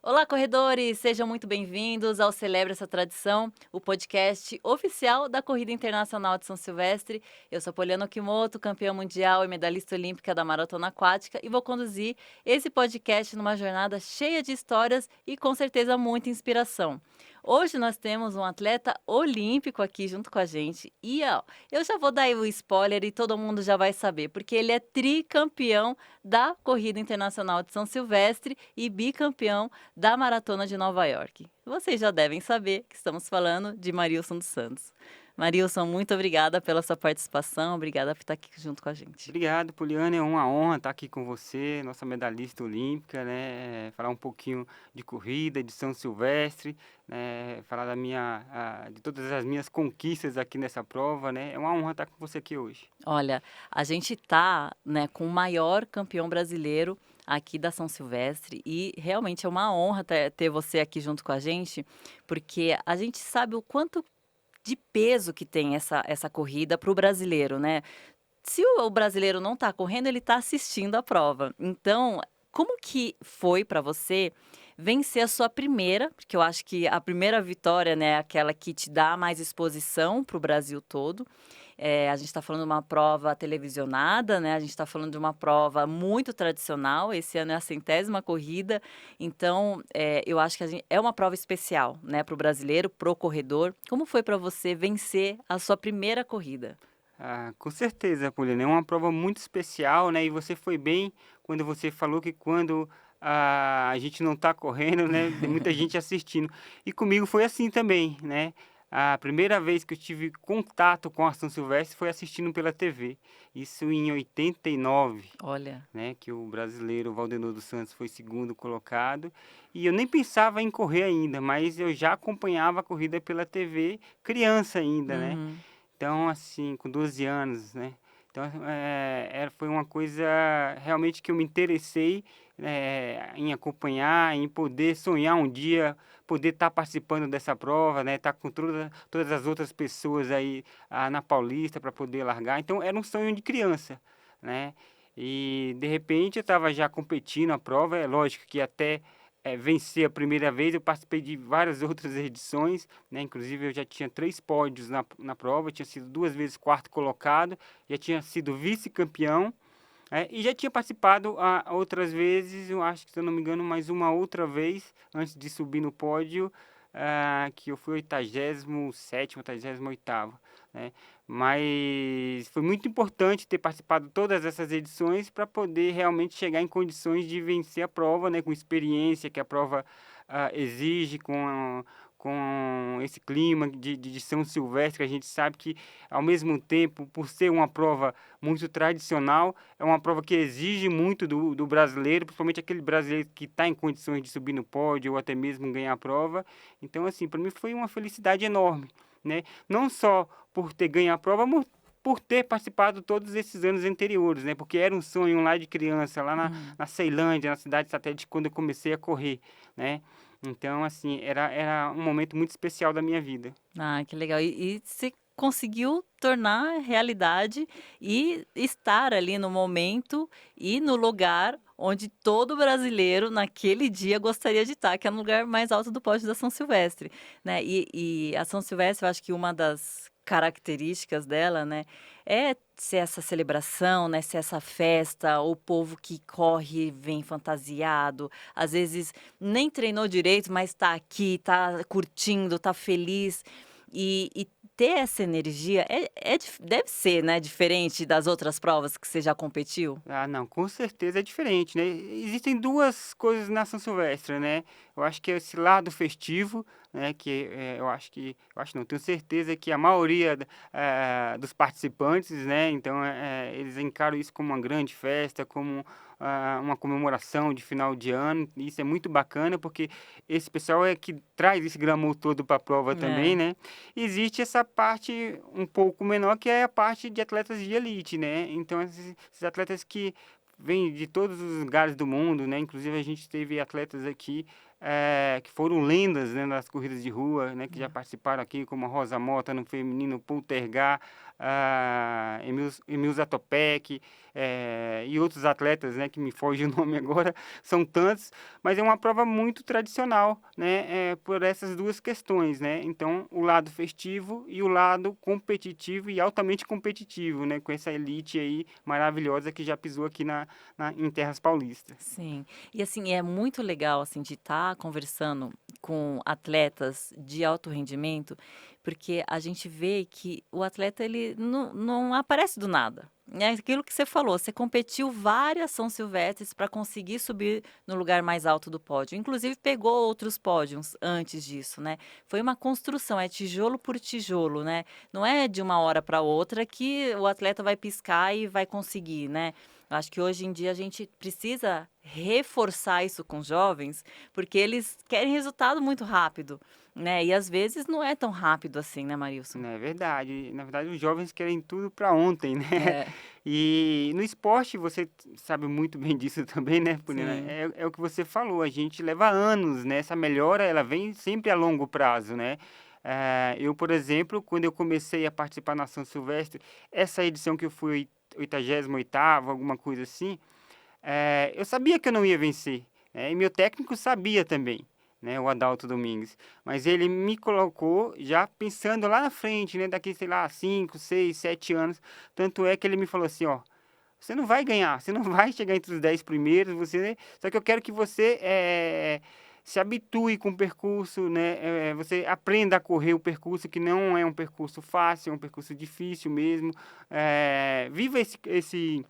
Olá, corredores! Sejam muito bem-vindos ao Celebre essa Tradição, o podcast oficial da Corrida Internacional de São Silvestre. Eu sou Poliana Okimoto, campeã mundial e medalhista olímpica da maratona aquática, e vou conduzir esse podcast numa jornada cheia de histórias e com certeza muita inspiração. Hoje nós temos um atleta olímpico aqui junto com a gente e eu já vou dar aí o spoiler e todo mundo já vai saber, porque ele é tricampeão da Corrida Internacional de São Silvestre e bicampeão da Maratona de Nova York. Vocês já devem saber que estamos falando de Marilson dos Santos. Marilson, muito obrigada pela sua participação, obrigada por estar aqui junto com a gente. Obrigado, Poliana. É uma honra estar aqui com você, nossa medalhista olímpica, né? Falar um pouquinho de corrida, de São Silvestre, né? Falar de todas as minhas conquistas aqui nessa prova, né? É uma honra estar com você aqui hoje. Olha, a gente tá, né, com o maior campeão brasileiro aqui da São Silvestre e realmente é uma honra ter você aqui junto com a gente, porque a gente sabe o quanto de peso que tem essa corrida para o brasileiro, né? Se o brasileiro não está correndo, ele está assistindo a prova. Então, como que foi para você vencer a sua primeira, porque eu acho que a primeira vitória, né, é aquela que te dá mais exposição para o Brasil todo. A gente está falando de uma prova televisionada, né? A gente está falando de uma prova muito tradicional. Esse ano é a 100ª corrida, então eu acho que é uma prova especial, né, para o brasileiro, pro corredor. Como foi para você vencer a sua primeira corrida? Ah, com certeza, Poliana. É uma prova muito especial, né? E você foi bem quando você falou que quando a gente não está correndo, né? Tem muita gente assistindo. E comigo foi assim também, né? A primeira vez que eu tive contato com a São Silvestre foi assistindo pela TV. Isso em 89, Olha. né? Que o brasileiro Valdenor dos Santos foi segundo colocado. E eu nem pensava em correr ainda, mas eu já acompanhava a corrida pela TV, criança ainda, né? Uhum. Então, assim, com 12 anos, né? Então, foi uma coisa realmente que eu me interessei em acompanhar, em poder sonhar um dia, poder estar participando dessa prova, né? Estar com todas as outras pessoas aí na Paulista para poder largar. Então, era um sonho de criança, né? E, de repente, eu estava já competindo a prova. É lógico que até vencer a primeira vez, eu participei de várias outras edições, né? Inclusive eu já tinha 3 pódios na prova, tinha sido 2 vezes quarto colocado, já tinha sido vice-campeão, e já tinha participado outras vezes, eu acho que, se eu não me engano, mais uma outra vez, antes de subir no pódio, que eu fui 87º, 88º, né? Mas foi muito importante ter participado de todas essas edições para poder realmente chegar em condições de vencer a prova, né? Com experiência que a prova exige, com esse clima de São Silvestre, que a gente sabe que, ao mesmo tempo, por ser uma prova muito tradicional, é uma prova que exige muito do brasileiro, principalmente aquele brasileiro que está em condições de subir no pódio ou até mesmo ganhar a prova. Então, assim, para mim foi uma felicidade enorme, né? Não só por ter ganho a prova, mas por ter participado todos esses anos anteriores, né? Porque era um sonho lá de criança, lá na Ceilândia, na cidade satélite, quando eu comecei a correr, né? Então, assim, era um momento muito especial da minha vida. Ah, que legal. E você conseguiu tornar realidade e estar ali no momento e no lugar onde todo brasileiro naquele dia gostaria de estar, que é no lugar mais alto do pódio da São Silvestre, né? E a São Silvestre, eu acho que uma das características dela, né, é ser essa celebração, né, ser essa festa, o povo que corre vem fantasiado, às vezes nem treinou direito, mas está aqui, está curtindo, está feliz. E ter essa energia deve ser, né, diferente das outras provas que você já competiu? Ah, não, com certeza é diferente, né? Existem 2 coisas na São Silvestre, né? Eu acho que é esse lado festivo, né? Que eu acho não, tenho certeza que a maioria dos participantes, né? Então, eles encaram isso como uma grande festa, como uma comemoração de final de ano. E isso é muito bacana, porque esse pessoal é que traz esse glamour todo para a prova também, É. né? Existe essa parte um pouco menor, que é a parte de atletas de elite, né? Então, esses atletas que vêm de todos os lugares do mundo, né? Inclusive, a gente teve atletas aqui que foram lendas, né, das corridas de rua, né, que já participaram aqui, como a Rosa Mota no feminino, Poltergar, Emil Zatopek, e outros atletas, né, que me foge o nome agora, são tantos, mas é uma prova muito tradicional, né, por essas duas questões, né, então o lado festivo e o lado competitivo e altamente competitivo, né, com essa elite aí maravilhosa que já pisou aqui em terras paulistas. Sim. E assim, é muito legal assim de estar conversando com atletas de alto rendimento, porque a gente vê que o atleta ele não aparece do nada. É aquilo que você falou, você competiu várias São Silvestres para conseguir subir no lugar mais alto do pódio. Inclusive pegou outros pódios antes disso, né? Foi uma construção, é tijolo por tijolo, né? Não é de uma hora para outra que o atleta vai piscar e vai conseguir, né? Eu acho que hoje em dia a gente precisa reforçar isso com os jovens, porque eles querem resultado muito rápido, né? E às vezes não é tão rápido assim, né, Marilson? Não é verdade. Na verdade, os jovens querem tudo para ontem, né? É, E no esporte, você sabe muito bem disso também, né, Polina? sim. É o que você falou, a gente leva anos, né? Essa melhora, ela vem sempre a longo prazo, né? Eu, por exemplo, quando eu comecei a participar na São Silvestre, essa edição que eu fui 88ª, alguma coisa assim, eu sabia que eu não ia vencer, né? E meu técnico sabia também, né? O Adalto Domingues. Mas ele me colocou já pensando lá na frente, né? Daqui, sei lá, 5, 6, 7 anos. Tanto é que ele me falou assim, ó, você não vai ganhar, você não vai chegar entre os 10 primeiros, só que eu quero que você se habitue com o percurso, né? Você aprenda a correr o percurso, que não é um percurso fácil, é um percurso difícil mesmo. Viva esse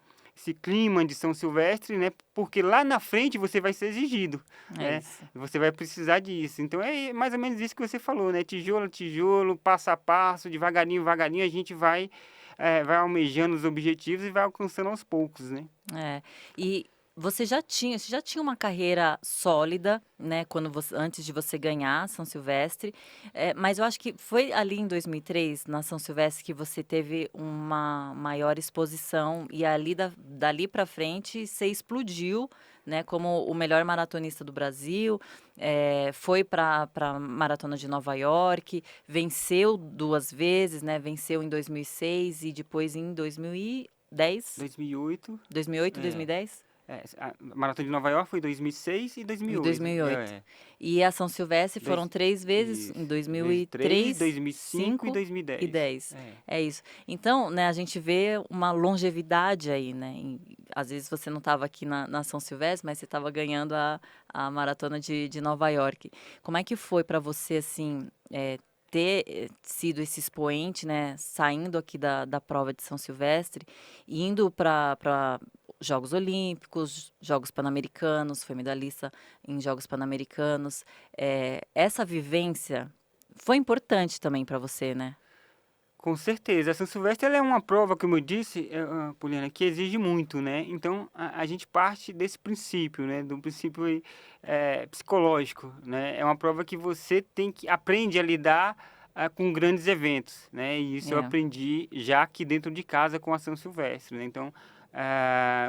clima de São Silvestre, né? Porque lá na frente você vai ser exigido, É né? isso. Você vai precisar disso. Então é mais ou menos isso que você falou, né? Tijolo a tijolo, passo a passo, devagarinho, devagarinho, a gente vai almejando os objetivos e vai alcançando aos poucos, né? É. E você já tinha uma carreira sólida, né, antes de você ganhar São Silvestre, mas eu acho que foi ali em 2003, na São Silvestre, que você teve uma maior exposição e ali dali para frente você explodiu, né, como o melhor maratonista do Brasil, foi para Maratona de Nova York, venceu 2 vezes, né, venceu em 2006 e depois em 2010. 2008, 2008, é, 2010? a Maratona de Nova York foi 2006 e E 2008. 2008. E a São Silvestre foram Dois, 3 vezes, em isso, 2003, 2003, 2005 e 5 e 2010. 10. É isso. Então, né, a gente vê uma longevidade aí, né? Às vezes você não estava aqui na São Silvestre, mas você estava ganhando a maratona de Nova York. Como é que foi para você, assim, ter sido esse expoente, né? Saindo aqui da prova de São Silvestre, indo para Jogos Olímpicos, Jogos Pan-Americanos, foi medalhista em Jogos Pan-Americanos. Essa vivência foi importante também para você, né? Com certeza. A São Silvestre ela é uma prova, como eu disse, Poliana, que exige muito, né? Então, a gente parte desse princípio, né? Do princípio aí, psicológico, né? É uma prova que você aprende a lidar com grandes eventos, né? E isso eu É. aprendi já aqui dentro de casa com a São Silvestre, né? Então,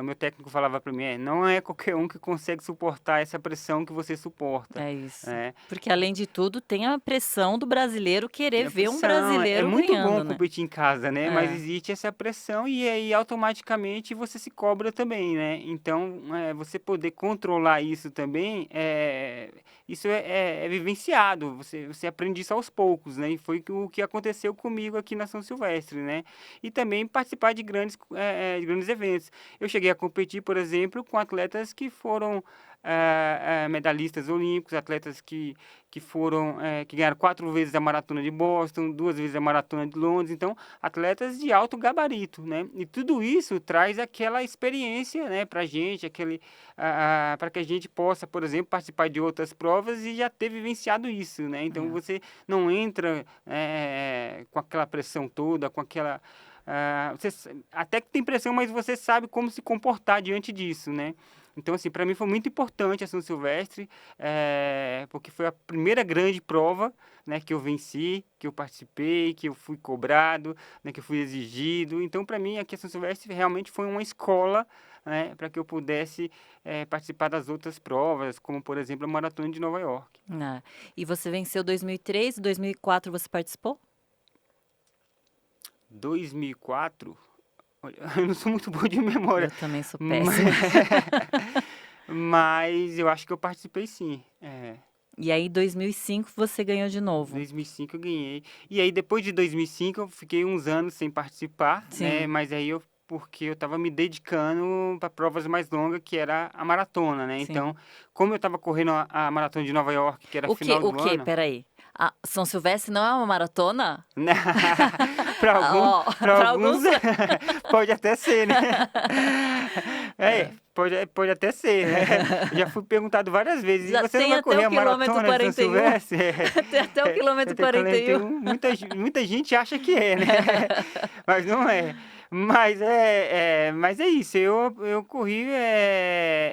o meu técnico falava para mim, não é qualquer um que consegue suportar essa pressão que você suporta, É isso. né? Porque, além de tudo, tem a pressão do brasileiro querer Tem a ver um pressão, é brasileiro muito bom ganhando, né? competir em casa, né, mas É, existe essa pressão e aí automaticamente você se cobra também, né. Então, você poder controlar isso também, isso é vivenciado, você aprende isso aos poucos, né, e foi o que aconteceu comigo aqui na São Silvestre, né. E também participar de grandes eventos. Eu cheguei a competir, por exemplo, com atletas que foram, medalhistas olímpicos, atletas que foram, que ganharam 4 vezes a maratona de Boston, 2 vezes a maratona de Londres, então atletas de alto gabarito, né? E tudo isso traz aquela experiência, né, para gente, para que a gente possa, por exemplo, participar de outras provas e já ter vivenciado isso, né? Então é. você não entra com aquela pressão toda, com aquela até que tem pressão, mas você sabe como se comportar diante disso, né? Então, assim, para mim foi muito importante a São Silvestre, porque foi a primeira grande prova, né, que eu venci, que eu participei, que eu fui cobrado, né, que eu fui exigido. Então, para mim, aqui a São Silvestre realmente foi uma escola, né, para que eu pudesse participar das outras provas, como, por exemplo, a Maratona de Nova York. Ah, e você venceu 2003, 2004 você participou? 2004, olha, eu não sou muito bom de memória, Eu também sou ma péssima. mas eu acho que eu participei sim. E aí, 2005 você ganhou de novo. 2005 eu ganhei. E aí depois de 2005 eu fiquei uns anos sem participar, né, Sim, mas aí porque eu estava me dedicando para provas mais longas, que era a maratona, né, então, sim. como eu estava correndo a maratona de Nova York, que era final O do quê? ano. Espera aí. A São Silvestre não é uma maratona? Para algum Ó, para para alguns alguns pode até ser, né. Pode até ser, né. Já fui perguntado várias vezes: "E já você não tem vai até correr o a quilômetro maratona de São 41. Silvestre?" Tem até o quilômetro Até 41. 41, muita gente acha que é, né, mas não é. Mas é isso, eu corri,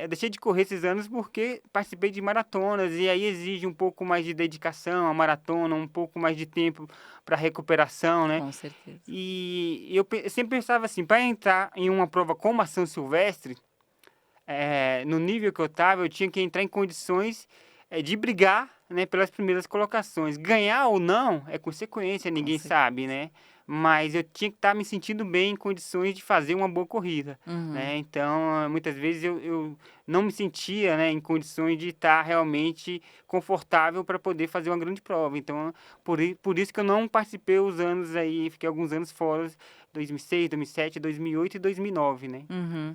eu deixei de correr esses anos porque participei de maratonas, e aí exige um pouco mais de dedicação a maratona, um pouco mais de tempo para recuperação, né. Com certeza. E eu sempre pensava assim, para entrar em uma prova como a São Silvestre, no nível que eu estava, eu tinha que entrar em condições, de brigar, né, pelas primeiras colocações. Ganhar ou não é consequência, Com ninguém sabe, certeza. né. Mas eu tinha que estar me sentindo bem em condições de fazer uma boa corrida, Uhum. né. Então, muitas vezes eu não me sentia, né, em condições de estar realmente confortável para poder fazer uma grande prova. Então, por isso que eu não participei os anos aí, fiquei alguns anos fora, 2006, 2007, 2008 e 2009, né. Uhum.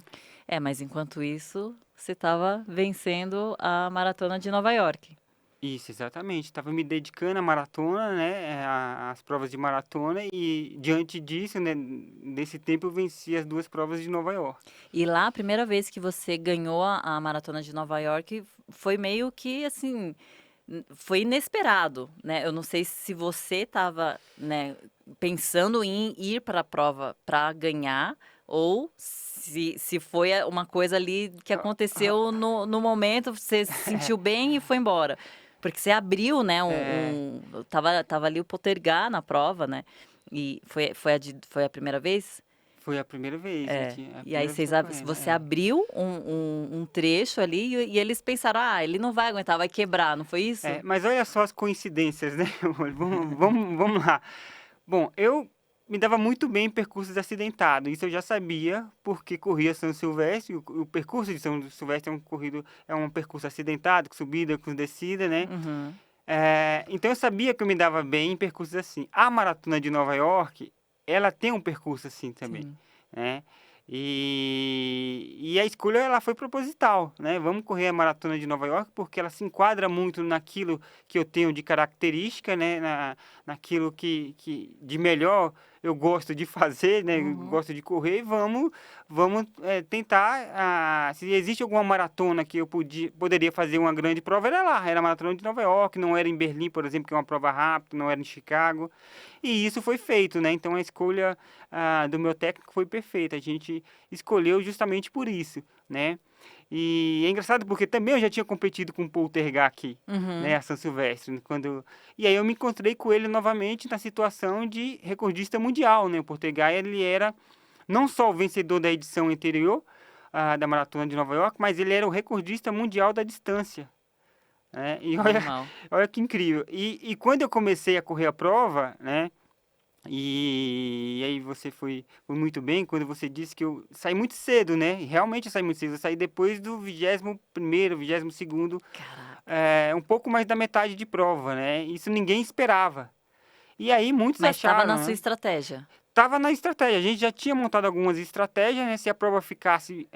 É, mas enquanto isso, você estava vencendo a maratona de Nova York. Isso, exatamente. Estava me dedicando à maratona, né, às provas de maratona, e diante disso, né, desse tempo eu venci as 2 provas de Nova York. E lá, a primeira vez que você ganhou a maratona de Nova York, foi meio que assim, foi inesperado, né? Eu não sei se você estava, né, pensando em ir para a prova para ganhar, ou se foi uma coisa ali que Ah, ah, aconteceu no momento, você se sentiu bem e foi embora. Porque você abriu, né, é, tava ali o Potergar na prova, né? E foi a primeira vez? foi a primeira vez, É. a E aí primeira vez que eu correndo, você abriu um trecho ali e eles pensaram: "Ah, ele não vai aguentar, vai quebrar", não foi isso? Mas olha só as coincidências, né, vamos lá. Bom, eu me dava muito bem em percursos acidentados, isso eu já sabia, porque corria São Silvestre, o percurso de São Silvestre é um percurso acidentado, com subida, com descida, né. Uhum, Então eu sabia que eu me dava bem em percursos assim. A maratona de Nova York, ela tem um percurso assim também, sim. né. E a escolha ela foi proposital, né, vamos correr a maratona de Nova York, porque ela se enquadra muito naquilo que eu tenho de característica, né, naquilo que de melhor eu gosto de fazer, né, eu Uhum. gosto de correr, e vamos, tentar, se existe alguma maratona que eu poderia fazer uma grande prova, era lá, era a maratona de Nova York, não era em Berlim, por exemplo, que é uma prova rápida, não era em Chicago, e isso foi feito, né, então a escolha, do meu técnico foi perfeita, a gente escolheu justamente por isso, né. E é engraçado porque também eu já tinha competido com o Poltergar aqui, né, Uhum. a São Silvestre, e aí eu me encontrei com ele novamente na situação de recordista mundial, né, o Poltergar ele era não só o vencedor da edição anterior, da maratona de Nova York, mas ele era o recordista mundial da distância, né, e olha Animal. olha que incrível. E quando eu comecei a correr a prova, né, e aí você foi muito bem quando você disse que eu saí muito cedo, né, e realmente eu saí muito cedo, eu saí depois do 21º, 22º, Caraca. um pouco mais da metade de prova, né, isso ninguém esperava. E aí muitos Mas estava na acharam, sua né, estratégia? estava na estratégia, a gente já tinha montado algumas estratégias, né, se a prova ficasse,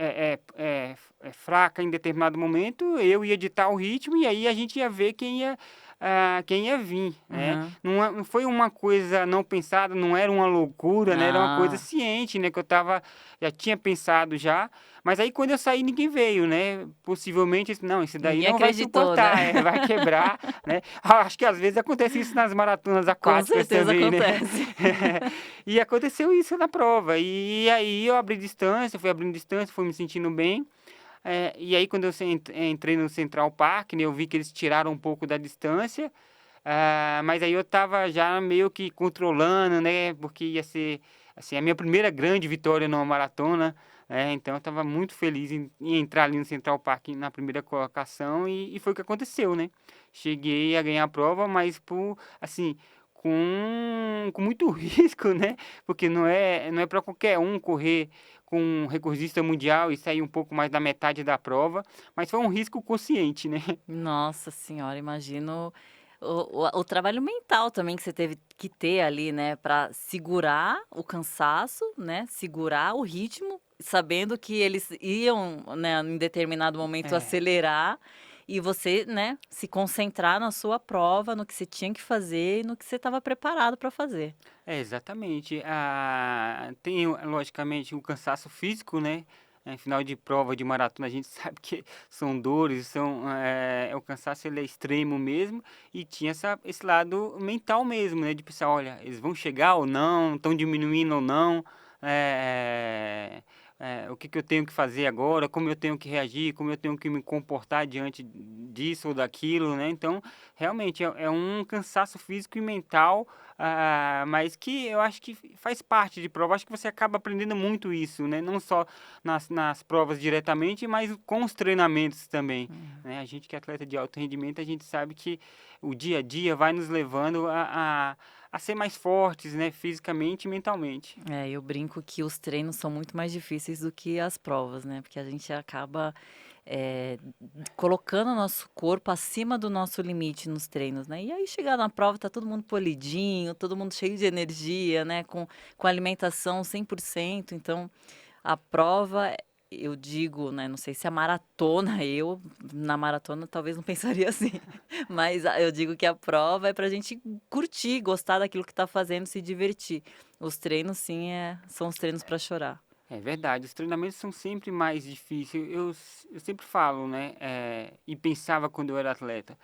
fraca em determinado momento, eu ia ditar o ritmo e aí a gente ia ver quem ia vir, né. Uhum. Não foi uma coisa não pensada, não era uma loucura, né, era uma coisa Ah, ciente, né, que já tinha pensado já, mas aí quando eu saí ninguém veio, né, possivelmente não, esse daí ninguém não vai acreditou, né? suportar, vai quebrar, né. Acho que às vezes acontece isso nas maratonas Com aquáticas certeza também, né. acontece. E aconteceu isso na prova, e aí eu abri distância, fui abrindo distância, fui me sentindo bem, e aí quando eu entrei no Central Park, né, eu vi que eles tiraram um pouco da distância, mas aí eu estava já meio que controlando, né, porque ia ser, assim, a minha primeira grande vitória numa maratona, Então eu estava muito feliz em entrar ali no Central Park na primeira colocação e foi o que aconteceu, né? Cheguei a ganhar a prova, mas assim, com muito risco, né? Porque não é para qualquer um correr com um recordista mundial e sair um pouco mais da metade da prova, mas foi um risco consciente, né? Nossa senhora, imagino o trabalho mental também que você teve que ter ali, né, para segurar o cansaço, né, segurar o ritmo, sabendo que eles iam, né, em determinado momento É. acelerar e você, né, se concentrar na sua prova, no que você tinha que fazer e no que você estava preparado para fazer. Exatamente. Tem, logicamente, o cansaço físico, né? Final de prova de maratona, a gente sabe que são dores, o cansaço ele é extremo mesmo, e tinha esse lado mental mesmo, né? De pensar, olha, eles vão chegar ou não, estão diminuindo ou não, o que eu tenho que fazer agora, como eu tenho que reagir, como eu tenho que me comportar diante disso ou daquilo, né? Então, realmente, é um cansaço físico e mental, mas que eu acho que faz parte de prova. Acho que você acaba aprendendo muito isso, né? Não só nas provas diretamente, mas com os treinamentos também, né? A gente que é atleta de alto rendimento, a gente sabe que o dia a dia vai nos levando a ser mais fortes, né? Fisicamente e mentalmente. É, eu brinco que os treinos são muito mais difíceis do que as provas, né? Porque a gente acaba eh, colocando o nosso corpo acima do nosso limite nos treinos, né? E aí chegar na prova tá todo mundo polidinho, todo mundo cheio de energia, né? Com alimentação 100%. Então, a prova, eu digo, né? Não sei se a maratona, eu na maratona talvez não pensaria assim, mas eu digo que a prova é pra gente curtir, gostar daquilo que tá fazendo, se divertir. Os treinos, sim, são os treinos pra chorar. É verdade, os treinamentos são sempre mais difíceis. Eu sempre falo, né? E pensava quando eu era atleta.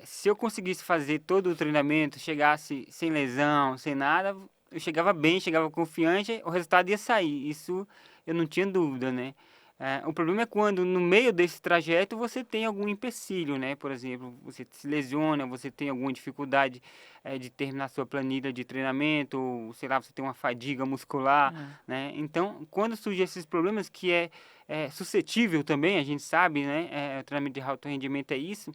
Se eu conseguisse fazer todo o treinamento, chegasse sem lesão, sem nada, eu chegava bem, chegava confiante, o resultado ia sair. Isso eu não tinha dúvida, né? O problema é quando no meio desse trajeto você tem algum empecilho, né? Por exemplo, você se lesiona, você tem alguma dificuldade de terminar sua planilha de treinamento, ou, sei lá, você tem uma fadiga muscular, É. né? Então, quando surgem esses problemas, que é suscetível também, a gente sabe, né? O treinamento de alto rendimento é isso.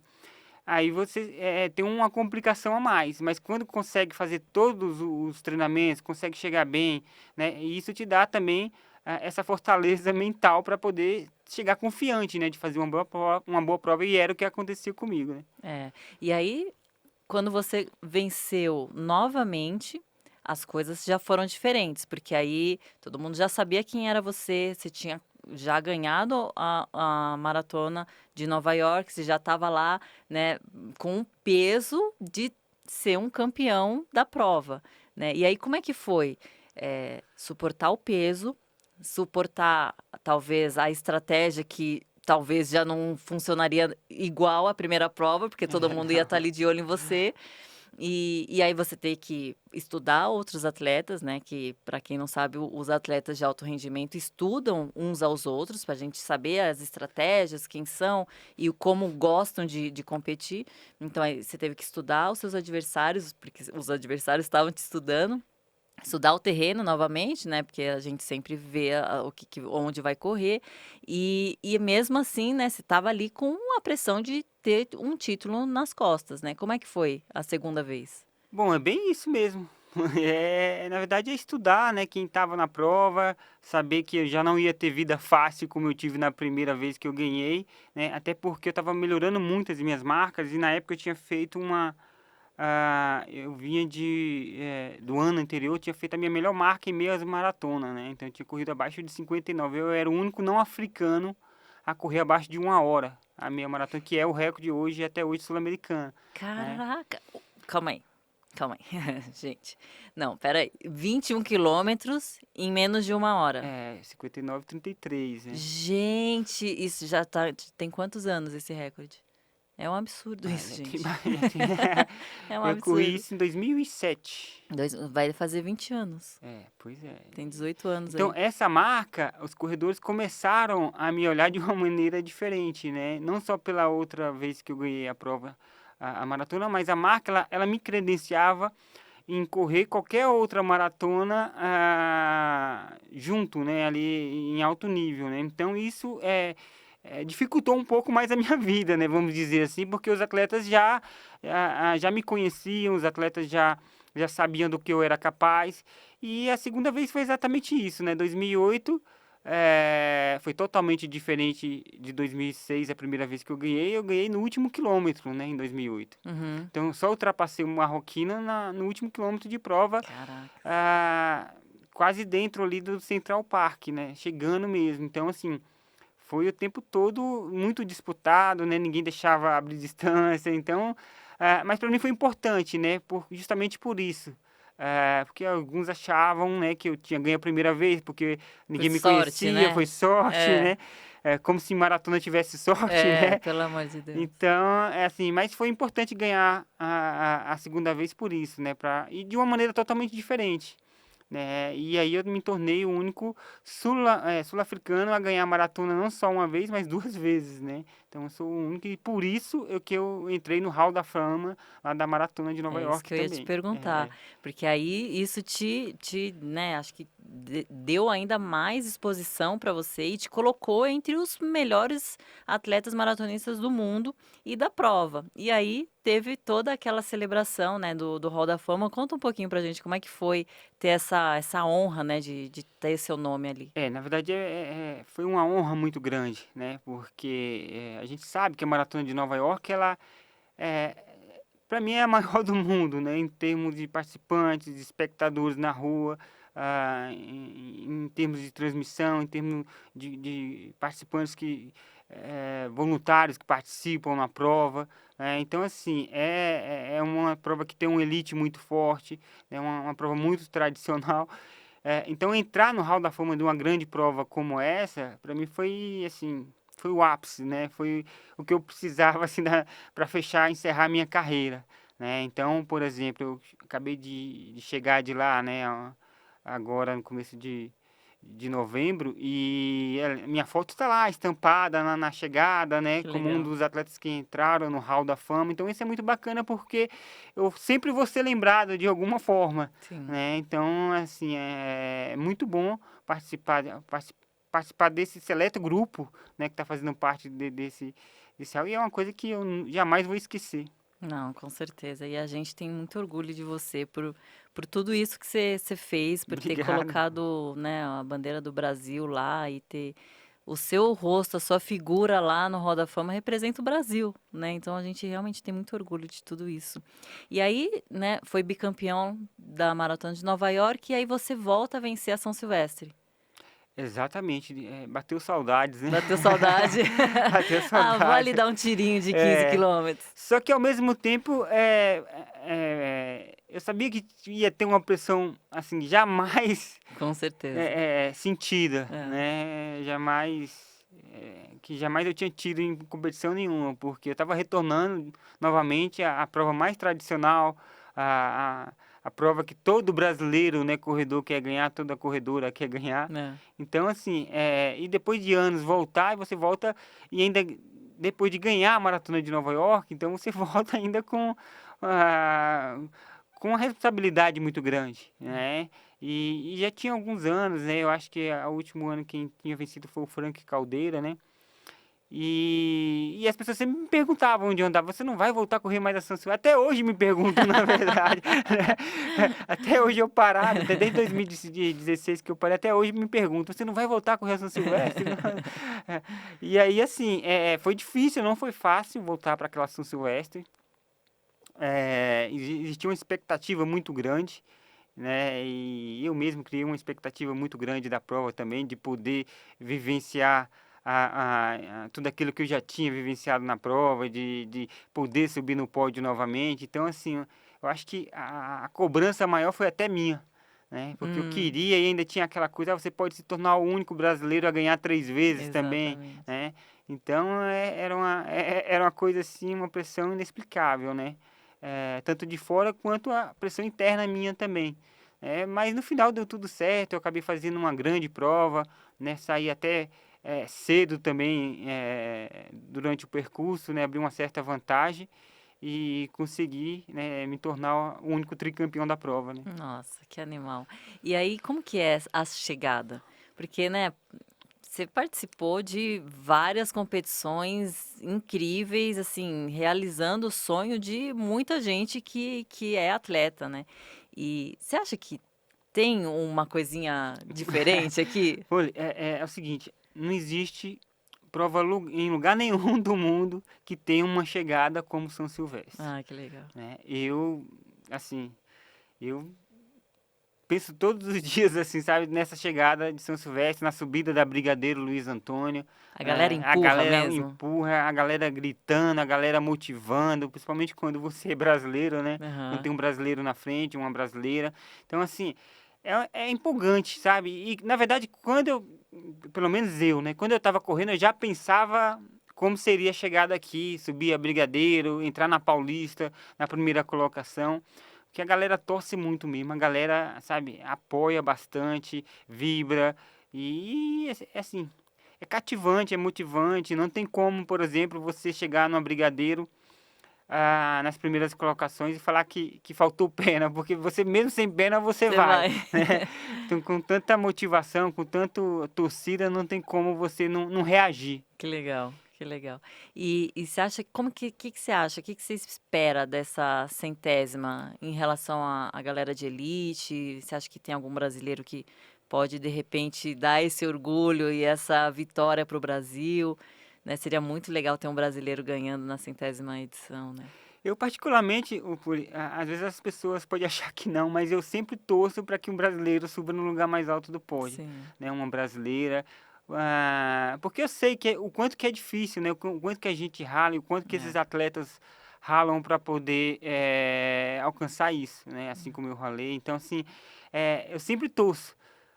Aí você tem uma complicação a mais, mas quando consegue fazer todos os treinamentos, consegue chegar bem, né? E isso te dá também essa fortaleza mental para poder chegar confiante, né? De fazer uma boa prova, e era o que aconteceu comigo, né? É. E aí, quando você venceu novamente, as coisas já foram diferentes, porque aí todo mundo já sabia quem era você, você tinha já ganhado a maratona de Nova York, você já estava lá, né, com o peso de ser um campeão da prova, né? E aí, como é que foi? Suportar o peso, suportar talvez a estratégia que talvez já não funcionaria igual à primeira prova, porque todo mundo ia estar Não. ali de olho em você. E aí você tem que estudar outros atletas, né? Que, para quem não sabe, os atletas de alto rendimento estudam uns aos outros para a gente saber as estratégias, quem são e como gostam de competir. Então aí você teve que estudar os seus adversários, porque os adversários estavam te estudando. Estudar o terreno novamente, né, porque a gente sempre vê onde vai correr, e mesmo assim, né, você estava ali com a pressão de ter um título nas costas, né. Como é que foi a segunda vez? Bom, é bem isso mesmo. Na verdade, é estudar, né? Quem estava na prova, saber que eu já não ia ter vida fácil como eu tive na primeira vez que eu ganhei, né? Até porque eu estava melhorando muito as minhas marcas, e na época eu tinha feito eu vinha do ano anterior, eu tinha feito a minha melhor marca em meias maratona, né? Então eu tinha corrido abaixo de 59. Eu era o único não africano a correr abaixo de 1 hora, a meia maratona, que é o recorde hoje, até hoje, sul-americano, né? Caraca! Calma aí, calma aí, gente. Não, espera aí, 21 quilômetros em menos de 1 hora. 59,33, né? Gente, isso tem quantos anos esse recorde? É um absurdo Ah, isso, já tem gente. mais. É um Eu corri absurdo. isso em 2007. Vai fazer 20 anos. Pois é. Tem 18 anos Então, aí. essa marca, os corredores começaram a me olhar de uma maneira diferente, né? Não só pela outra vez que eu ganhei a prova, a maratona, mas a marca, ela me credenciava em correr qualquer outra maratona junto, né, ali em alto nível, né? Então isso dificultou um pouco mais a minha vida, né, vamos dizer assim, porque os atletas já me conheciam, os atletas já sabiam do que eu era capaz. E a segunda vez foi exatamente isso, né? 2008 foi totalmente diferente de 2006, a primeira vez que eu ganhei no último quilômetro, né, em 2008. Uhum. Então, eu só ultrapassei o marroquino no último quilômetro de prova, Caraca. quase dentro ali do Central Park, né, chegando mesmo. Então, assim, foi o tempo todo muito disputado, né, ninguém deixava abrir distância. Então, mas para mim foi importante, né, justamente por isso. Porque alguns achavam, né, que eu tinha ganho a primeira vez, porque Foi ninguém me sorte, conhecia, né? foi sorte, É, né? Como se maratona tivesse sorte, né? pelo amor de Deus. Então, é assim, mas foi importante ganhar a segunda vez por isso, né? E de uma maneira totalmente diferente, né? E aí eu me tornei o único sul-africano a ganhar a maratona não só uma vez, mas duas vezes, né? Então eu sou o único e por isso que eu entrei no Hall da Fama lá da maratona de Nova É isso York que eu ia te também. perguntar, porque aí isso né, acho que deu ainda mais exposição para você e te colocou entre os melhores atletas maratonistas do mundo e da prova. E aí teve toda aquela celebração, né, do Hall da Fama. Conta um pouquinho pra gente como é que foi ter essa honra, né, de ter seu nome ali. Na verdade foi uma honra muito grande, né? Porque a gente sabe que a maratona de Nova York, ela é, para mim é a maior do mundo, né? Em termos de participantes, de espectadores na rua, em termos de transmissão, em termos de participantes voluntários que participam na prova. Então, assim, é uma prova que tem uma elite muito forte, é uma prova muito tradicional. Então, entrar no Hall da Fama de uma grande prova como essa, para mim foi assim, foi o ápice, né? Foi o que eu precisava assim para fechar, encerrar a minha carreira, né? Então, por exemplo, eu acabei de chegar de lá, né? Agora no começo de novembro e minha foto está lá estampada na chegada, né? Que Como um legal. dos atletas que entraram no Hall da Fama. Então, isso é muito bacana porque eu sempre vou ser lembrado de alguma forma, Sim. né? Então, assim, é muito bom participar desse seleto grupo, né, que está fazendo parte desse algo, e é uma coisa que eu jamais vou esquecer. Não, com certeza. E a gente tem muito orgulho de você por tudo isso que você fez, por ter Obrigado. colocado, né, a bandeira do Brasil lá e ter o seu rosto, a sua figura lá no Roda Fama representa o Brasil, né? Então a gente realmente tem muito orgulho de tudo isso. E aí, né, foi bicampeão da Maratona de Nova York e aí você volta a vencer a São Silvestre. Exatamente, bateu saudades, né? Bateu saudade? Bateu Ah, vou ali saudades. dar um tirinho de 15 É, quilômetros. só que ao mesmo tempo, eu sabia que ia ter uma pressão assim jamais Com certeza. sentida, É. né? Que jamais eu tinha tido em competição nenhuma, porque eu estava retornando novamente à prova mais tradicional, a, a, a prova que todo brasileiro, né, corredor quer ganhar, toda corredora quer ganhar. É. Então, assim, e depois de anos voltar, e você volta e ainda depois de ganhar a Maratona de Nova York, então você volta ainda ah, com uma responsabilidade muito grande, né? E já tinha alguns anos, né? Eu acho que o último ano quem tinha vencido foi o Frank Caldeira, né? E as pessoas sempre me perguntavam onde eu andava, você não vai voltar a correr mais a São Silvestre? Até hoje me perguntam, na verdade. Né? Até hoje eu parado, até desde 2016 que eu parei, até hoje me perguntam, você não vai voltar a correr a São Silvestre? E aí, assim, foi difícil, não foi fácil voltar para aquela São Silvestre. Existia uma expectativa muito grande, né? E eu mesmo criei uma expectativa muito grande da prova também, de poder vivenciar tudo aquilo que eu já tinha vivenciado na prova, de poder subir no pódio novamente. Então, assim, eu acho que a cobrança maior foi até minha, né? Porque eu Hum, queria e ainda tinha aquela coisa, você pode se tornar o único brasileiro a ganhar 3 vezes também, exatamente. né? Então, era uma coisa assim, uma pressão inexplicável, né? Tanto de fora quanto a pressão interna minha também. Mas no final deu tudo certo, eu acabei fazendo uma grande prova, né? Saí até cedo também durante o percurso, né? Abri uma certa vantagem e consegui, né, me tornar o único tricampeão da prova, né. Nossa, que animal. E aí, como que é a chegada? Porque, né, você participou de várias competições incríveis, assim, realizando o sonho de muita gente que é atleta, né. E você acha que tem uma coisinha diferente aqui? Olha, é o seguinte, não existe prova em lugar nenhum do mundo que tenha uma chegada como São Silvestre, Ah, que legal. né. Assim, eu penso todos os dias, assim, sabe, nessa chegada de São Silvestre, na subida da Brigadeiro Luiz Antônio, A galera a empurra galera mesmo? empurra, a galera gritando, a galera motivando, principalmente quando você é brasileiro, né, quando Aham. tem um brasileiro na frente, uma brasileira. Então, assim, é empolgante, sabe. E, na verdade, pelo menos eu, né, quando eu estava correndo, eu já pensava como seria a chegada aqui, subir a Brigadeiro, entrar na Paulista, na primeira colocação. Que a galera torce muito mesmo, a galera, sabe, apoia bastante, vibra e é assim, é cativante, é motivante, não tem como, por exemplo, você chegar numa Brigadeiro, nas primeiras colocações e falar que faltou perna, porque você mesmo sem perna você Você vai, vai. né. Então com tanta motivação, com tanto torcida, não tem como você não reagir. Que legal, que legal. E você acha como que você acha? Que você espera dessa centésima em relação à galera de elite? Você acha que tem algum brasileiro que pode, de repente, dar esse orgulho e essa vitória para o Brasil, né? Seria muito legal ter um brasileiro ganhando na centésima edição, né? Eu particularmente, às vezes as pessoas podem achar que não, mas eu sempre torço para que um brasileiro suba no lugar mais alto do pódio, Sim, né, uma brasileira, porque eu sei o quanto que é difícil, né, o quanto que a gente rala e o quanto que esses é. atletas ralam para poder, alcançar isso, né, assim como eu ralei. Então, assim, eu sempre torço.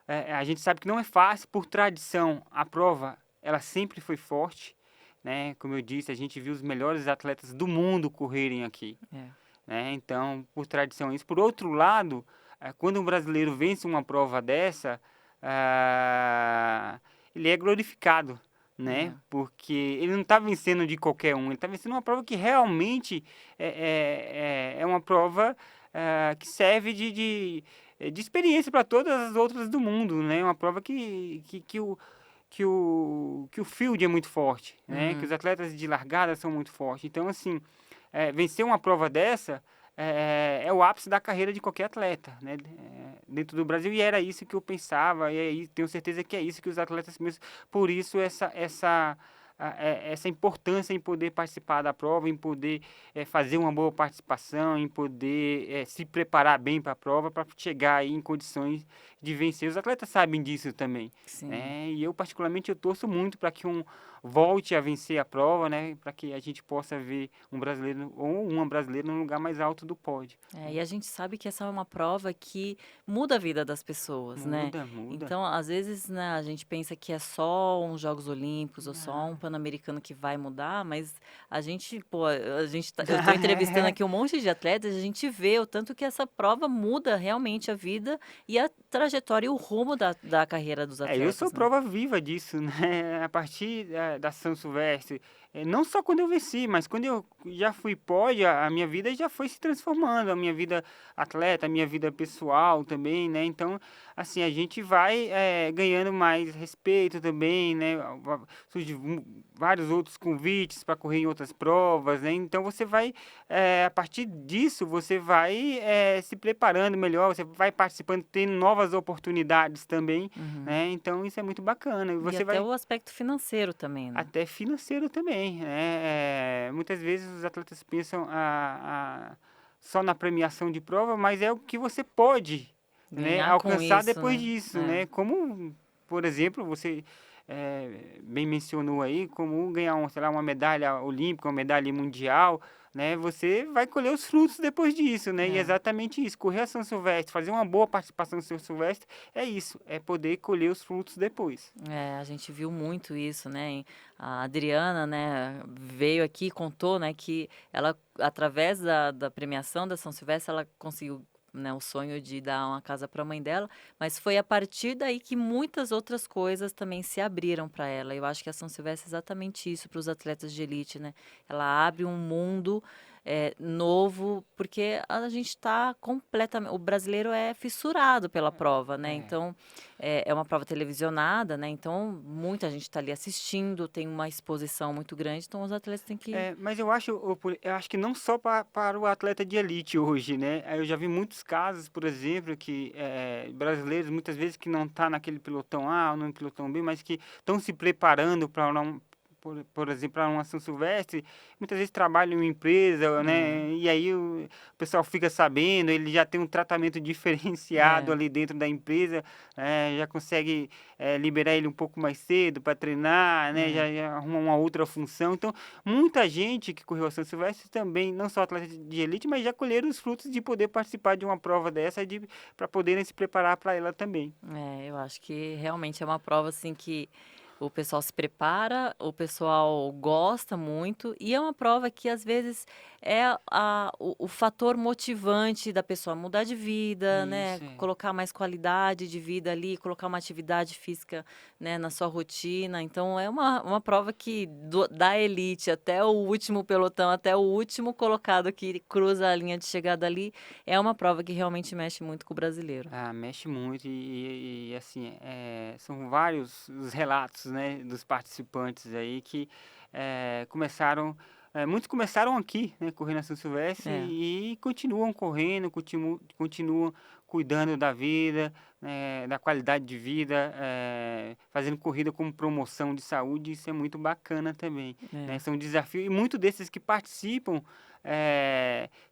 A gente sabe que não é fácil, por tradição, a prova, ela sempre foi forte, né, como eu disse, a gente viu os melhores atletas do mundo correrem aqui, É. né, então, por tradição isso. Por outro lado, quando um brasileiro vence uma prova dessa, ele é glorificado, né, É. porque ele não está vencendo de qualquer um, ele está vencendo uma prova que realmente é uma prova, que serve de experiência para todas as outras do mundo, né, uma prova que o field é muito forte, né, que os Uhum. atletas de largada são muito fortes. Então, assim, vencer uma prova dessa é o ápice da carreira de qualquer atleta, né, dentro do Brasil. E era isso que eu pensava, e aí tenho certeza que é isso que os atletas mesmo. Por isso, essa importância em poder participar da prova, em poder fazer uma boa participação, em poder se preparar bem para a prova, para chegar aí em condições de vencer. Os atletas sabem disso também, Sim. né? E eu, particularmente, eu torço muito para que volte a vencer a prova, né? Para que a gente possa ver um brasileiro ou uma brasileira no lugar mais alto do pódio, É, né? e a gente sabe que essa é uma prova que muda a vida das pessoas, né. Muda, muda. Então, às vezes, né, a gente pensa que é só uns Jogos Olímpicos ou só um Não. Pan-Americano que vai mudar, mas a gente, pô, a gente eu estou entrevistando aqui um monte de atletas, a gente vê o tanto que essa prova muda realmente a vida e a trajetória e o rumo da carreira dos Eu sou atletas, né. prova viva disso, né? A partir da São Silvestre, não só quando eu venci, mas quando eu já fui pódio, a minha vida já foi se transformando, a minha vida atleta, a minha vida pessoal também, né? Então, assim, a gente vai ganhando mais respeito também, né? Surgem vários outros convites para correr em outras provas, né? Então, você vai, a partir disso, você vai se preparando melhor, você vai participando, tendo novas oportunidades também, Uhum. né, então isso é muito bacana e E você até vai o aspecto financeiro também, né. até financeiro também, né, muitas vezes os atletas pensam só na premiação de prova, mas é o que você pode, né, Ganhar com alcançar isso, depois né. disso, É. né, como, por exemplo, você, bem mencionou aí, como ganhar sei lá, uma medalha olímpica, uma medalha mundial, né, você vai colher os frutos depois disso, né, e é É. exatamente isso, correr a São Silvestre, fazer uma boa participação no São Silvestre, é isso, é poder colher os frutos depois. É, a gente viu muito isso, né, a Adriana, né, veio aqui e contou, né, que ela através da premiação da São Silvestre, ela conseguiu, né, o sonho de dar uma casa para a mãe dela, mas foi a partir daí que muitas outras coisas também se abriram para ela. Eu acho que a São Silvestre é exatamente isso para os atletas de elite, né, ela abre um mundo, novo, porque a gente está completamente. O brasileiro é fissurado pela prova, né? É. Então, é uma prova televisionada, né? Então, muita gente está ali assistindo, tem uma exposição muito grande, então os atletas têm que. Mas eu acho que não só para o atleta de elite hoje, né? Eu já vi muitos casos, por exemplo, que brasileiros muitas vezes que não tá naquele pelotão A ou no pelotão B, mas que estão se preparando para por exemplo, para uma São Silvestre, muitas vezes trabalham em empresa, É, né? E aí o pessoal fica sabendo, ele já tem um tratamento diferenciado é, ali dentro da empresa, já consegue liberar ele um pouco mais cedo para treinar, né? é. Já arruma uma outra função. Então, muita gente que correu a São Silvestre também, não só atletas de elite, mas já colheram os frutos de poder participar de uma prova dessa para poderem se preparar para ela também. Eu acho que realmente é uma prova assim que o pessoal se prepara, o pessoal gosta muito, e é uma prova que às vezes é o fator motivante da pessoa mudar de vida, né? Isso, é. Colocar mais qualidade de vida ali, colocar uma atividade física, né, na sua rotina. Então é uma prova que da elite até o último pelotão, até o último colocado que cruza a linha de chegada ali, é uma prova que realmente mexe muito com o brasileiro. Ah, mexe muito assim, são vários os relatos, né, dos participantes aí que começaram, muitos começaram aqui, né, correndo a São Silvestre É, e continuam correndo, continuam cuidando da vida, da qualidade de vida, fazendo corrida como promoção de saúde, isso é muito bacana também, né, é, são desafios e muitos desses que participam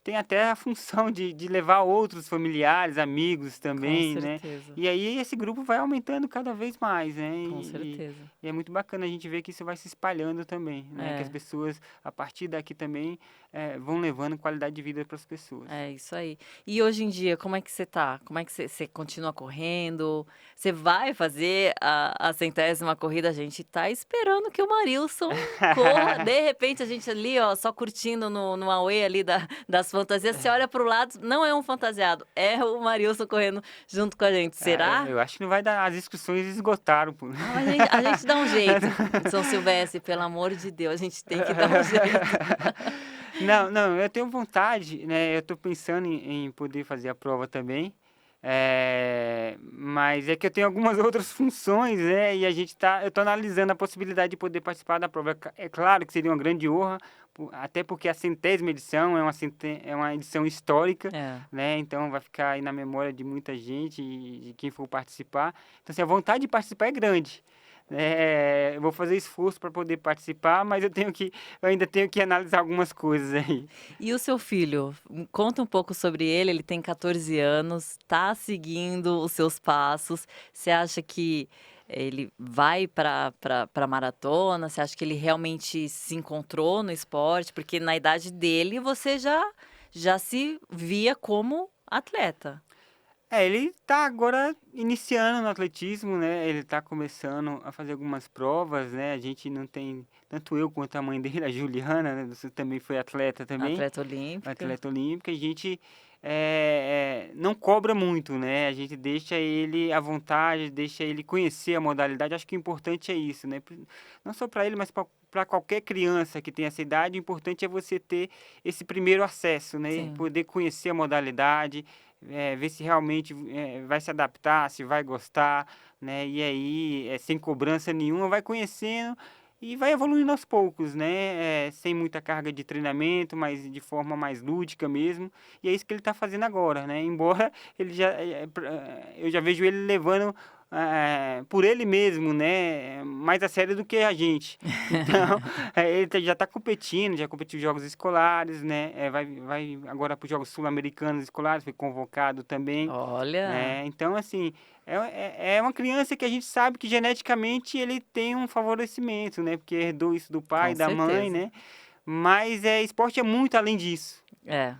tem até a função de levar outros familiares, amigos com também, né? certeza. E aí esse grupo vai aumentando cada vez mais, né? Com certeza. E é muito bacana a gente ver que isso vai se espalhando também, né? Que as É, pessoas, a partir daqui também, vão levando qualidade de vida para as pessoas. é isso aí. E hoje em dia, como é que você tá? Como é que você continua correndo? Você vai fazer a 100ª corrida? A gente tá esperando que o Marilson corra. De repente, a gente ali, ó, só curtindo no Away ali das fantasias. Você olha pro lado, não é um fantasiado, é o Marilson correndo junto com a gente. Ah, Será? eu acho que não vai dar, as inscrições esgotaram, pô. Ah, mas a gente dá um jeito. São Silvestre, pelo amor de Deus, a gente tem que dar um jeito. Não, não, eu tenho vontade, né? Eu estou pensando em poder fazer a prova também. Mas é que eu tenho algumas outras funções, né? E eu estou analisando a possibilidade de poder participar da prova. É claro que seria uma grande honra, até porque a 100ª edição é uma edição histórica, É. né? Então vai ficar aí na memória de muita gente e de quem for participar. Então, assim, a vontade de participar é grande. Eu vou fazer esforço para poder participar, mas eu ainda tenho que analisar algumas coisas aí. E o seu filho? Conta um pouco sobre ele. Ele tem 14 anos, tá seguindo os seus passos. Você acha que ele vai para maratona? Você acha que ele realmente se encontrou no esporte? Porque na idade dele você já se via como atleta. Ele está agora iniciando no atletismo, né? Ele está começando a fazer algumas provas, né? A gente não tem, tanto eu quanto a mãe dele, a Juliana, né? Você também foi atleta também, Atleta olímpica. atleta olímpica, a gente não cobra muito, né? A gente deixa ele à vontade, deixa ele conhecer a modalidade. Acho que o importante é isso, né? Não só para ele, mas para qualquer criança que tem essa idade, o importante é você ter esse primeiro acesso, né? Sim. Poder conhecer a modalidade, ver se realmente vai se adaptar, se vai gostar, né? E aí, sem cobrança nenhuma, vai conhecendo e vai evoluindo aos poucos, né? Sem muita carga de treinamento, mas de forma mais lúdica mesmo. E é isso que ele está fazendo agora, né? Embora ele eu já vejo ele levando por ele mesmo, né? Mais a sério do que a gente. Então, ele já está competindo, já competiu em jogos escolares, né? Vai agora para os Jogos Sul-Americanos escolares, foi convocado também, Olha, né? Então, assim, é uma criança que a gente sabe que geneticamente ele tem um favorecimento, né? Porque herdou isso do pai com e da mãe, certeza. né? Mas esporte é muito além disso, É.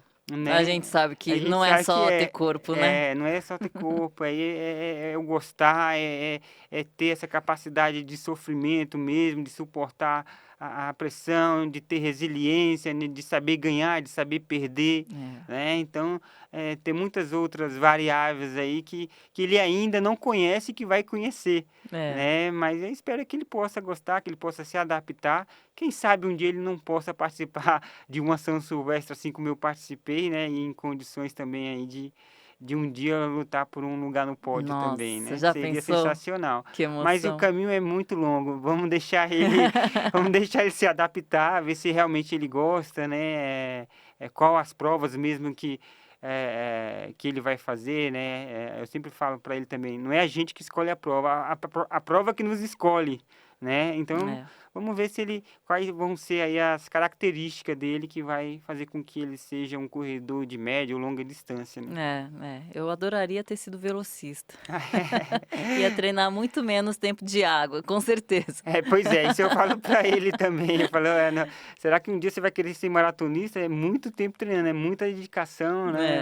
A gente né? sabe A que gente não é sabe que só ter corpo, né? não é só ter corpo, é o gostar, é ter essa capacidade de sofrimento mesmo, de suportar a pressão, de ter resiliência, né, de saber ganhar, de saber perder, É, né. Então, tem muitas outras variáveis aí que ele ainda não conhece e que vai conhecer, é. né. Mas eu espero que ele possa gostar, que ele possa se adaptar. Quem sabe um dia ele não possa participar de uma São Silvestre, assim como eu participei, né, e em condições também aí de um dia lutar por um lugar no pódio também, Nossa, né. já Seria pensou? sensacional. Que Mas o emoção. caminho é muito longo, vamos deixar ele se adaptar, ver se realmente ele gosta, né, qual as provas mesmo que ele vai fazer, né. Eu sempre falo para ele também, não é a gente que escolhe a prova, a prova que nos escolhe, né. Então, É. vamos ver se ele quais vão ser aí as características dele que vai fazer com que ele seja um corredor de média ou longa distância, né. Eu adoraria ter sido velocista. Ia treinar muito menos tempo de água, com certeza. É, pois é, isso eu falo pra ele também, eu falo: "É, não, será que um dia você vai querer ser maratonista? É muito tempo treinando, é muita dedicação, né, É,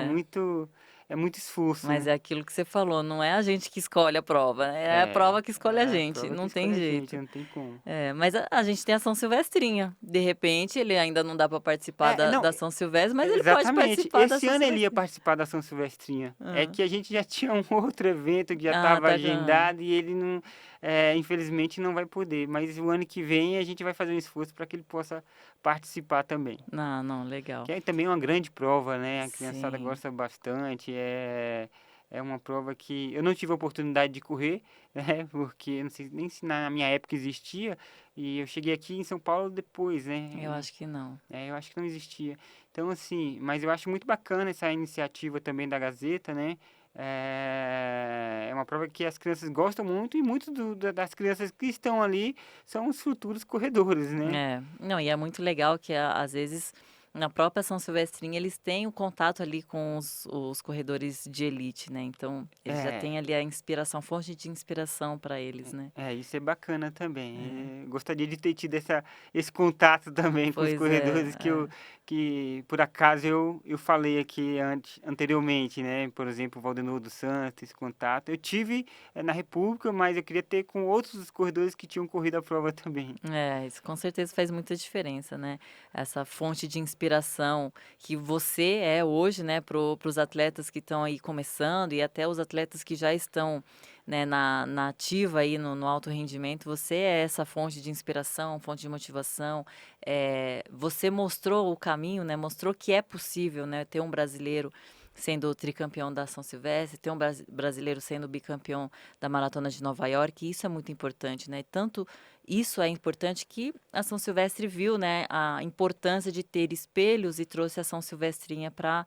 é muito esforço, mas né". é aquilo que você falou, não é a gente que escolhe a prova, é a É, prova que escolhe a é a gente, prova que não escolhe tem a gente, jeito. não tem como. É, mas a gente tem a São Silvestrinha, de repente ele ainda não dá para participar É, da não, da São Silvestre, mas ele pode exatamente, participar da esse São ano ele ia Silvestrinha. participar da São Silvestrinha, é Hã. que a gente já tinha um outro evento que já Ah, estava tá agendado e ele não, infelizmente não vai poder, mas o ano que vem a gente vai fazer um esforço para que ele possa participar também. Ah, não, legal. Que é também uma grande prova, né, a criançada Sim. gosta bastante, é uma prova que eu não tive a oportunidade de correr, né, porque não sei nem se na minha época existia, e eu cheguei aqui em São Paulo depois, Eu né, acho que não. eu acho que não existia. Então assim, mas eu acho muito bacana essa iniciativa também da Gazeta, né, é uma prova que as crianças gostam muito e muitos das crianças que estão ali são os futuros corredores, né. É. Não, e é muito legal que às vezes, na própria São Silvestrinha, eles têm o contato ali com os corredores de elite, né, então eles já É. têm ali a inspiração, fonte de inspiração para eles, né. Isso é bacana É. também. Gostaria de ter tido esse contato também com os Pois é, corredores que por acaso eu falei aqui anteriormente, né? Por exemplo, o Valdenor dos Santos, esse contato. Eu tive na República, mas eu queria ter com outros corredores que tinham corrido a prova também. isso com certeza faz muita diferença, né. Essa fonte de inspiração que você é hoje, né, para os atletas que estão aí começando e até os atletas que já estão, né, na ativa aí no alto rendimento, você é essa fonte de inspiração, fonte de motivação. Você mostrou o caminho, né, mostrou que é possível, né, ter um brasileiro sendo tricampeão da São Silvestre, ter um brasileiro sendo bicampeão da Maratona de Nova York, e isso é muito importante, né. Tanto isso é importante que a São Silvestre viu, né, a importância de ter espelhos e trouxe a São Silvestrinha para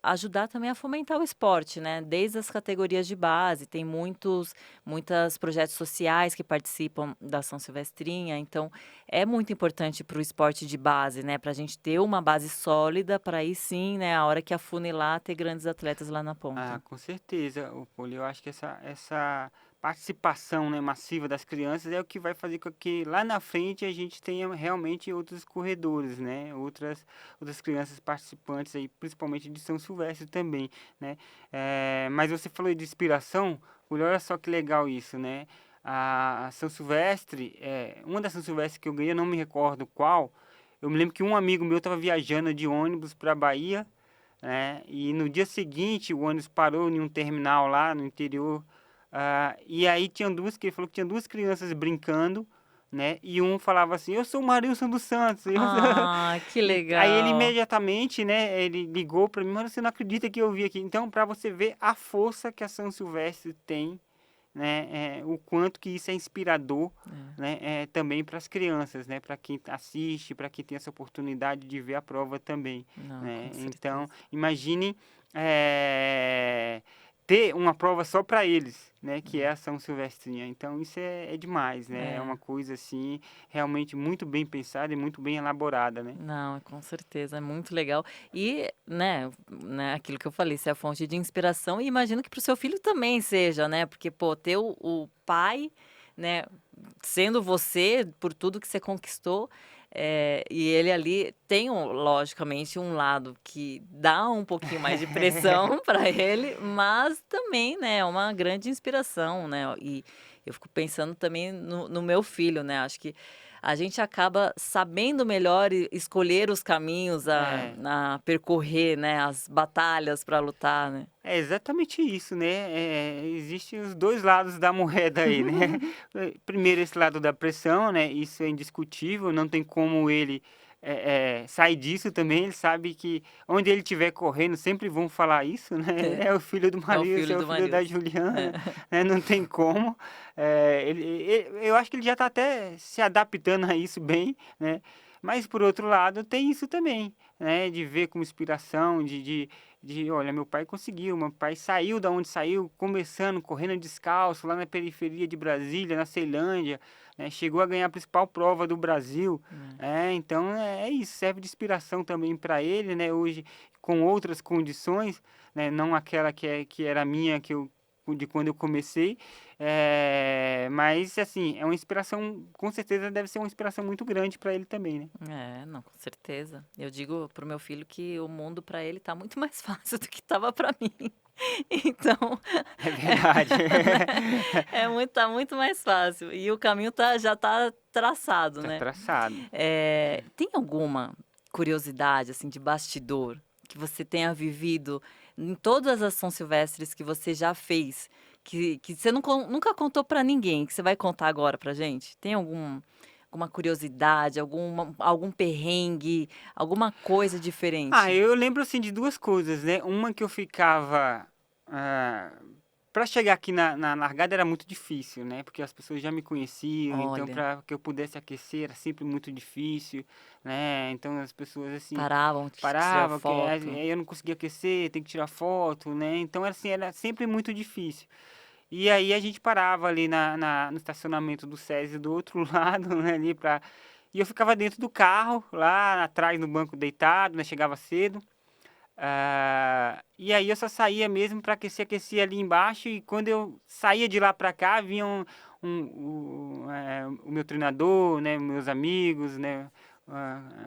ajudar também a fomentar o esporte, né, desde as categorias de base, tem muitas projetos sociais que participam da São Silvestrinha, então é muito importante para o esporte de base, né, para a gente ter uma base sólida para aí sim, né, a hora que afunilar, ter grandes atletas lá na Ah, ponta. com certeza, o Poli. Eu acho que essa participação, né, massiva das crianças é o que vai fazer com que lá na frente a gente tenha realmente outros corredores, né, outras crianças participantes aí, principalmente de São Silvestre também, né. Mas você falou de inspiração, Poli, olha só que legal isso, né. A São Silvestre, uma das São Silvestres que eu ganhei, eu não me recordo qual, eu me lembro que um amigo meu estava viajando de ônibus pra Bahia, e no dia seguinte o ônibus parou em um terminal lá no interior, e aí tinham 2 que ele falou que tinha 2 crianças brincando, né, e um falava assim: "Eu sou o Marilson dos Santos, eu sou". Ah, que E aí ele legal. imediatamente, né, ele ligou para mim: "Mano, você não acredita que eu vi aqui". Então, para você ver a força que a São Silvestre tem, né, o quanto que isso é inspirador, É. né, também para as crianças, né, para quem assiste, para quem tem essa oportunidade de ver a prova também, Não, né. com Então, certeza. imaginem, ter uma prova só para eles, né, que é a São Silvestrinha. Então isso é demais, né, é uma É. coisa, assim, realmente muito bem pensada e muito bem elaborada, né. Não, com certeza, é muito legal. E, né, aquilo que eu falei, se é fonte de inspiração, e imagino que para o seu filho também seja, né, porque, pô, ter o pai, né, sendo você, por tudo que você conquistou, e ele ali tem logicamente um lado que dá um pouquinho mais de pressão para ele, mas também, né, é uma grande inspiração, né, e eu fico pensando também no meu filho, né, acho que a gente acaba sabendo melhor escolher os caminhos É. a percorrer, né, as batalhas para lutar, né. É exatamente isso, né, existem os 2 lados da moeda aí, né. Primeiro esse lado da pressão, né, isso é indiscutível, não tem como ele, sair disso também, ele sabe que onde ele estiver correndo sempre vão falar isso, né, É, é o filho do é o Marilson, filho é o do filho da Marilson. É. Juliana, né, não tem como. Eu acho que ele já está até se adaptando a isso bem, né, mas por outro lado tem isso também, né, de ver como inspiração, de olha, meu pai conseguiu, meu pai saiu da onde saiu, começando, correndo descalço, lá na periferia de Brasília, na Ceilândia, né, chegou a ganhar a principal prova do Brasil, então é isso, serve de inspiração também para ele, né, hoje com outras condições, né, não aquela que era minha, de quando eu comecei, mas assim, é uma inspiração, com certeza deve ser uma inspiração muito grande para ele também, né. É, não, com certeza. Eu digo pro meu filho que o mundo para ele tá muito mais fácil do que estava para mim. Então, É verdade. né, tá muito mais fácil e o caminho já tá traçado, Tá né. traçado. Tem alguma curiosidade, assim, de bastidor que você tenha vivido em todas as São Silvestres que você já fez, que você nunca contou para ninguém, que você vai contar agora pra gente? Tem alguma curiosidade, algum perrengue, alguma coisa Ah, diferente? eu lembro, assim, de 2 coisas, né, uma que eu ficava, ah, pra chegar aqui na largada era muito difícil, né, porque as pessoas já me conheciam, então Olha, para que eu pudesse aquecer era sempre muito difícil, né, então as pessoas, assim, paravam, tirar paravam, que foto. aí eu não conseguia aquecer, tem que tirar foto, né, então assim, era sempre muito difícil. E aí a gente parava ali no estacionamento do SESI do outro lado, né, ali pra e eu ficava dentro do carro, lá atrás no banco deitado, né, chegava cedo. E aí eu só saía mesmo para aquecer, aquecia ali embaixo e quando eu saía de lá para cá vinha o meu treinador, né, meus amigos, né,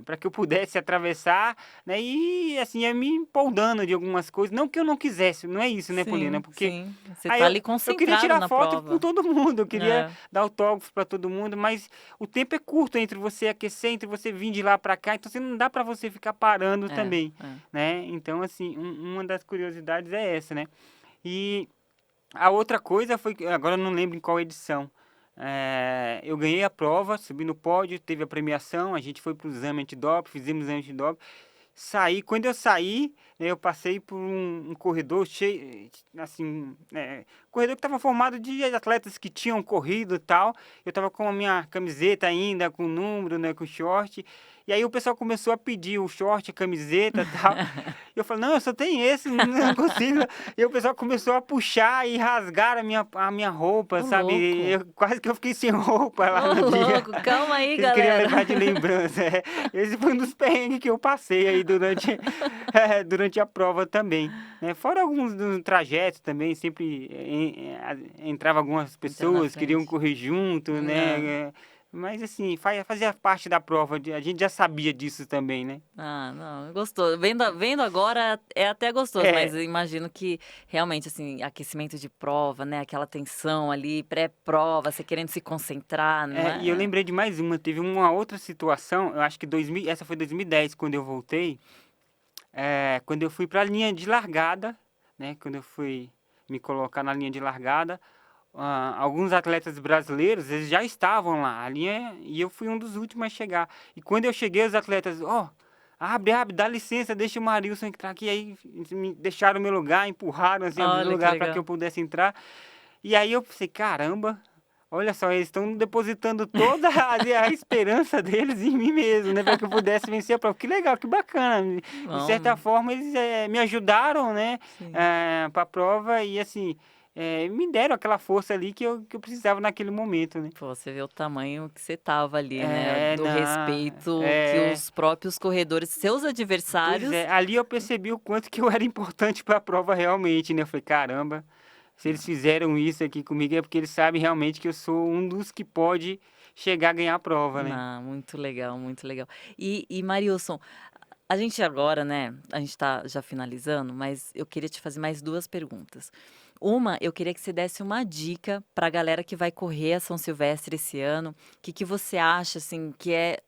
para que eu pudesse atravessar, né, e assim, ia me empolgando de algumas coisas, não que eu não quisesse, não é isso, né, Paulina, Sim, porque sim. Você aí tá ali eu queria concentrado tirar na foto com prova. todo mundo, eu queria É, dar autógrafo para todo mundo, mas o tempo é curto entre você aquecer, entre você vir de lá para cá, então assim, não dá para você ficar parando é, também, é. né. Então assim, uma das curiosidades é essa, né. E a outra coisa foi que agora eu não lembro em qual edição, eu ganhei a prova, subi no pódio, teve a premiação, a gente foi para o exame antidoping, fizemos o exame antidoping. Quando eu saí, né, eu passei por um corredor cheio, assim, corredor que estava formado de atletas que tinham corrido e tal. Eu estava com a minha camiseta ainda, com o número, né, com short. E aí o pessoal começou a pedir o short, a camiseta e tal. E eu falei, não, eu só tenho esse, não consigo. E o pessoal começou a puxar e rasgar a minha roupa, Ô sabe? louco, Quase que eu fiquei sem roupa lá ô no dia. louco, calma aí Que eles queriam galera. levar de lembrança. Esse foi um dos perrengues que eu passei aí durante, durante a prova também, né. Fora alguns dos trajetos também, sempre entrava algumas Entrou na pessoas, queriam frente. correr junto, Ah, né, mas assim, fazia parte da prova, a gente já sabia disso também, né. ah, não, é gostoso. Vendo agora é até gostoso, mas É, eu imagino que realmente, assim, aquecimento de prova, né, aquela tensão ali, pré-prova, você querendo se concentrar, não e eu é? lembrei de mais uma, teve uma outra situação, eu acho que essa foi 2010 quando eu voltei, quando eu fui para a linha de largada, né, quando eu fui me colocar na linha de largada, alguns atletas brasileiros, eles já estavam lá, a linha, e eu fui um dos últimos a chegar. E quando eu cheguei, os atletas, ó, abre, abre, dá licença, deixa o Marilson entrar aqui. Aí eles me deixaram o meu lugar, empurraram assim, abriram o Olha que lugar para que eu legal. pudesse entrar. E aí eu pensei, caramba, olha só, eles estão depositando toda a esperança deles em mim mesmo, né, para que eu pudesse vencer a prova. Que legal, que bacana. De certa Não, forma, eles me ajudaram, né, sim. para a prova e assim, me deram aquela força ali que eu precisava naquele momento, né. Pô, você vê o tamanho que você tava ali, né, É, do não, respeito que os próprios corredores, seus pois adversários. é, ali eu percebi o quanto que eu era importante para a prova realmente, né, eu falei: "Caramba, se eles fizeram isso aqui comigo é porque eles sabem realmente que eu sou um dos que pode chegar a ganhar a prova, né". Não, muito legal, muito legal. E Marilson, a gente agora, né, a gente tá já finalizando, mas eu queria te fazer mais 2 perguntas. Eu queria que você desse uma dica para a galera que vai correr a São Silvestre esse ano. O que que você acha, assim, que é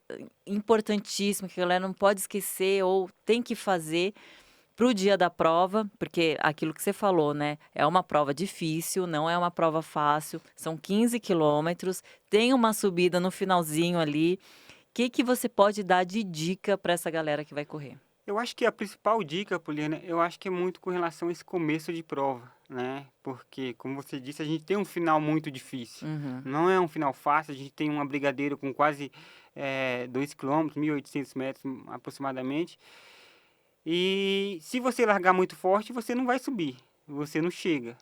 importantíssimo, que a galera não pode esquecer ou tem que fazer para o dia da prova? Porque aquilo que você falou, né, é uma prova difícil, não é uma prova fácil, são 15 quilômetros, tem uma subida no finalzinho ali. O que que você pode dar de dica para essa galera que vai correr? Eu acho que a principal dica, Poliana, eu acho que é muito com relação a esse começo de prova, né? Porque, como você disse, a gente tem um final muito difícil. Uhum. Não é um final fácil, a gente tem uma brigadeiro com quase 2 quilômetros, 1.800 metros aproximadamente. E se você largar muito forte, você não vai subir, você não chega,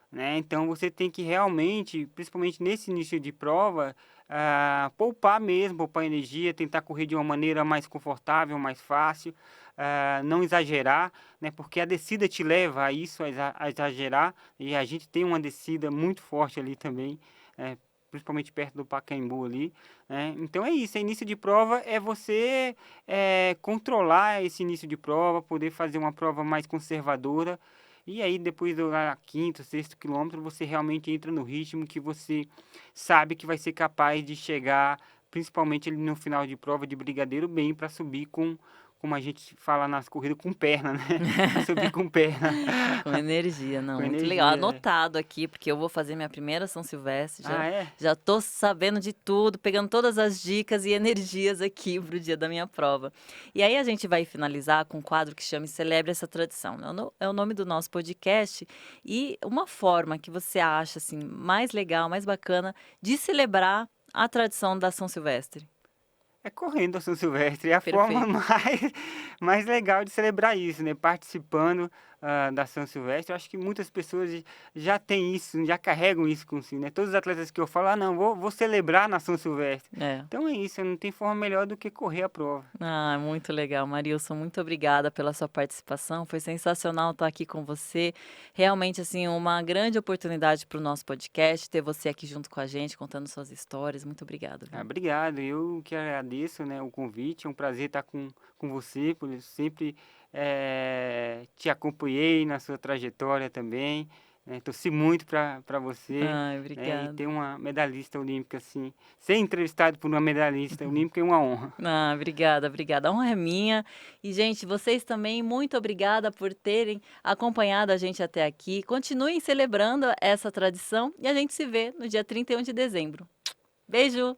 né? Então você tem que realmente, principalmente nesse início de prova, poupar mesmo, poupar energia, tentar correr de uma maneira mais confortável, mais fácil, não exagerar, né? Porque a descida te leva a isso, a exagerar, e a gente tem uma descida muito forte ali também, principalmente perto do Pacaembu ali, né? Então é isso, início de prova é você controlar esse início de prova, poder fazer uma prova mais conservadora. E aí, depois do quinto, sexto quilômetro, você realmente entra no ritmo que você sabe que vai ser capaz de chegar, principalmente ali no final de prova de brigadeiro, bem para subir com, como a gente fala nas corridas, com perna, né? Pra subir com perna, Com energia, com não, muito legal. energia. Anotado aqui, porque eu vou fazer minha primeira São Silvestre, Ah, é? já tô sabendo de tudo, pegando todas as dicas e energias aqui pro dia da minha prova. E aí a gente vai finalizar com um quadro que chama Celebre essa Tradição, né? É o nome do nosso podcast e uma forma que você acha, assim, mais legal, mais bacana de celebrar a tradição da São Silvestre. É correndo a São Silvestre, é a forma Perfeito. mais legal de celebrar isso, né? Participando da São Silvestre. Eu acho que muitas pessoas já têm isso, já carregam isso com si, né? Todos os atletas que eu falo, não, vou celebrar na São Silvestre. É. Então é isso, não tem forma melhor do que correr a prova. Ah, muito legal, Marilson, muito obrigada pela sua participação, foi sensacional estar aqui com você. Realmente, assim, uma grande oportunidade para o nosso podcast, ter você aqui junto com a gente, contando suas histórias. Muito obrigada, viu? Obrigado, eu que agradeço, né, o convite, é um prazer estar com você, por eu sempre te acompanhei na sua trajetória também, né, torci muito para você, Ai, né, e obrigada. ter uma medalhista olímpica assim, ser entrevistado por uma medalhista olímpica é uma honra. Ah, obrigada, obrigada. A honra é minha. E, gente, vocês também, muito obrigada por terem acompanhado a gente até aqui. Continuem celebrando essa tradição e a gente se vê no dia 31 de dezembro. Beijo!